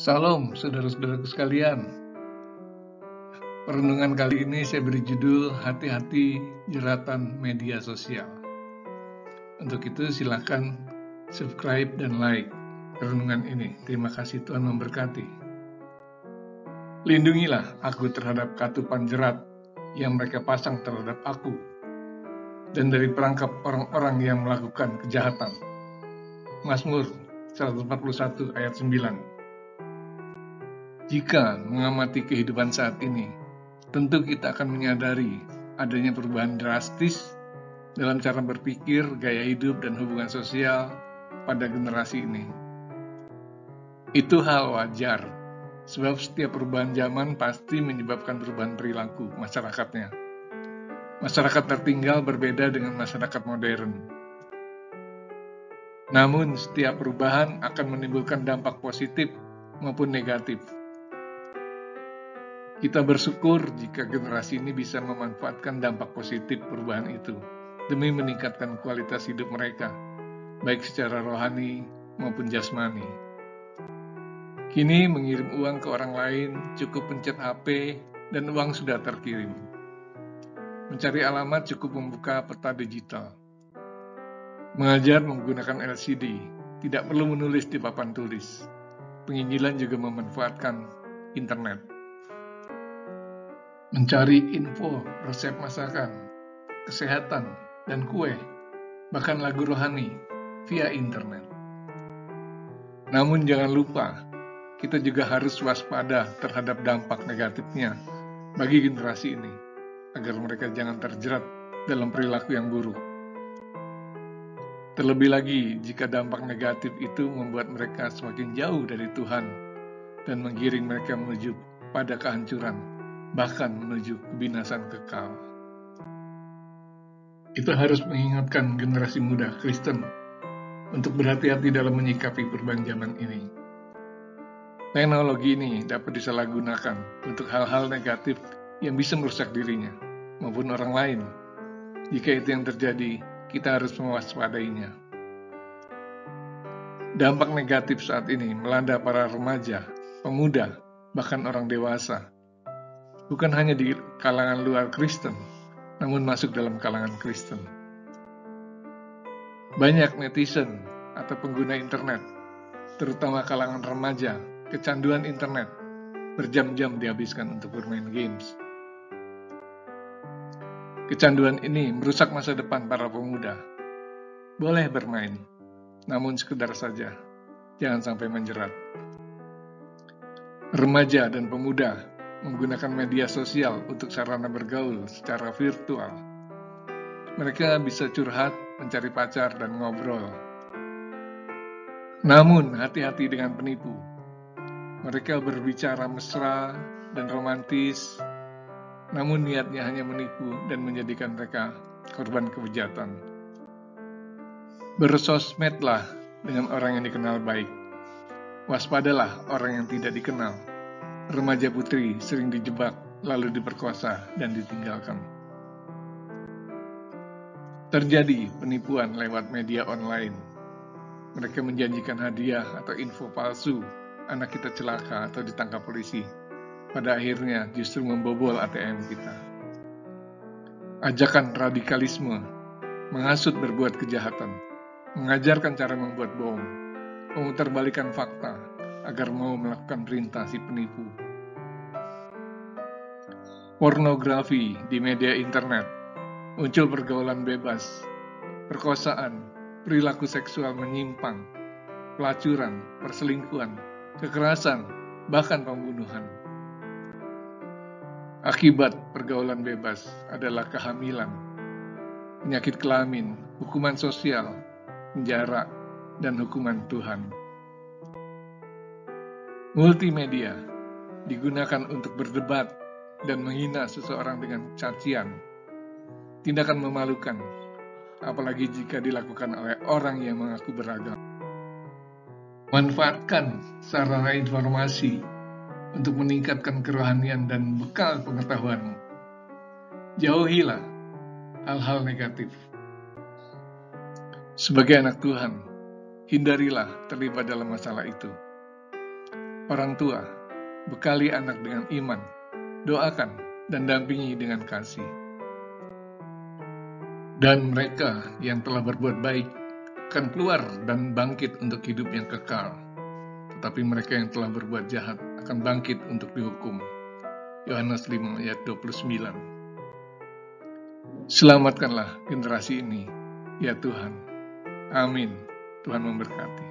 Salam, saudara-saudaraku sekalian. Perenungan kali ini saya beri judul Hati-hati Jeratan Media Sosial. Untuk itu silakan subscribe dan like perenungan ini. Terima kasih, Tuhan memberkati. Lindungilah aku terhadap katupan jerat yang mereka pasang terhadap aku, dan dari perangkap orang-orang yang melakukan kejahatan. Mazmur 141 ayat 9. Jika mengamati kehidupan saat ini, tentu kita akan menyadari adanya perubahan drastis dalam cara berpikir, gaya hidup, dan hubungan sosial pada generasi ini. Itu hal wajar, sebab setiap perubahan zaman pasti menyebabkan perubahan perilaku masyarakatnya. Masyarakat tertinggal berbeda dengan masyarakat modern. Namun, setiap perubahan akan menimbulkan dampak positif maupun negatif. Kita bersyukur jika generasi ini bisa memanfaatkan dampak positif perubahan itu demi meningkatkan kualitas hidup mereka, baik secara rohani maupun jasmani. Kini mengirim uang ke orang lain cukup pencet HP dan uang sudah terkirim. Mencari alamat cukup membuka peta digital. Mengajar menggunakan LCD, tidak perlu menulis di papan tulis. Penginjilan juga memanfaatkan internet. Mencari info, resep masakan, kesehatan, dan kue, bahkan lagu rohani via internet. Namun jangan lupa, kita juga harus waspada terhadap dampak negatifnya bagi generasi ini, agar mereka jangan terjerat dalam perilaku yang buruk. Terlebih lagi jika dampak negatif itu membuat mereka semakin jauh dari Tuhan dan menggiring mereka menuju pada kehancuran, bahkan menuju kebinasan kekal. Kita harus mengingatkan generasi muda Kristen untuk berhati-hati dalam menyikapi perubahan zaman ini. Teknologi ini dapat disalahgunakan untuk hal-hal negatif yang bisa merusak dirinya maupun orang lain. Jika itu yang terjadi, kita harus mewaspadainya. Dampak negatif saat ini melanda para remaja, pemuda, bahkan orang dewasa. Bukan hanya di kalangan luar Kristen, namun masuk dalam kalangan Kristen. Banyak netizen atau pengguna internet, terutama kalangan remaja, kecanduan internet, berjam-jam dihabiskan untuk bermain games. Kecanduan ini merusak masa depan para pemuda. Boleh bermain, namun sekedar saja, jangan sampai menjerat. Remaja dan pemuda menggunakan media sosial untuk sarana bergaul secara virtual. Mereka bisa curhat, mencari pacar, dan ngobrol. Namun, hati-hati dengan penipu. Mereka berbicara mesra dan romantis, namun niatnya hanya menipu dan menjadikan mereka korban kebejatan. Bersosmedlah dengan orang yang dikenal baik. Waspadalah orang yang tidak dikenal. Remaja putri sering dijebak, lalu diperkosa dan ditinggalkan. Terjadi penipuan lewat media online. Mereka menjanjikan hadiah atau info palsu, anak kita celaka atau ditangkap polisi. Pada akhirnya justru membobol ATM kita. Ajakan radikalisme, menghasut berbuat kejahatan, mengajarkan cara membuat bom, memutarbalikan fakta, agar mau melakukan perintah si penipu. Pornografi di media internet, muncul pergaulan bebas, perkosaan, perilaku seksual menyimpang, pelacuran, perselingkuhan, kekerasan, bahkan pembunuhan. Akibat pergaulan bebas adalah kehamilan, penyakit kelamin, hukuman sosial, penjara, dan hukuman Tuhan. Multimedia digunakan untuk berdebat dan menghina seseorang dengan cacian, tindakan memalukan, apalagi jika dilakukan oleh orang yang mengaku beragama. Manfaatkan sarana informasi untuk meningkatkan kerohanian dan bekal pengetahuanmu. Jauhilah hal-hal negatif. Sebagai anak Tuhan, hindarilah terlibat dalam masalah itu. Orang tua, bekali anak dengan iman, doakan dan dampingi dengan kasih. Dan mereka yang telah berbuat baik akan keluar dan bangkit untuk hidup yang kekal. Tetapi mereka yang telah berbuat jahat akan bangkit untuk dihukum. Yohanes 5 ayat 29. Selamatkanlah generasi ini, ya Tuhan. Amin. Tuhan memberkati.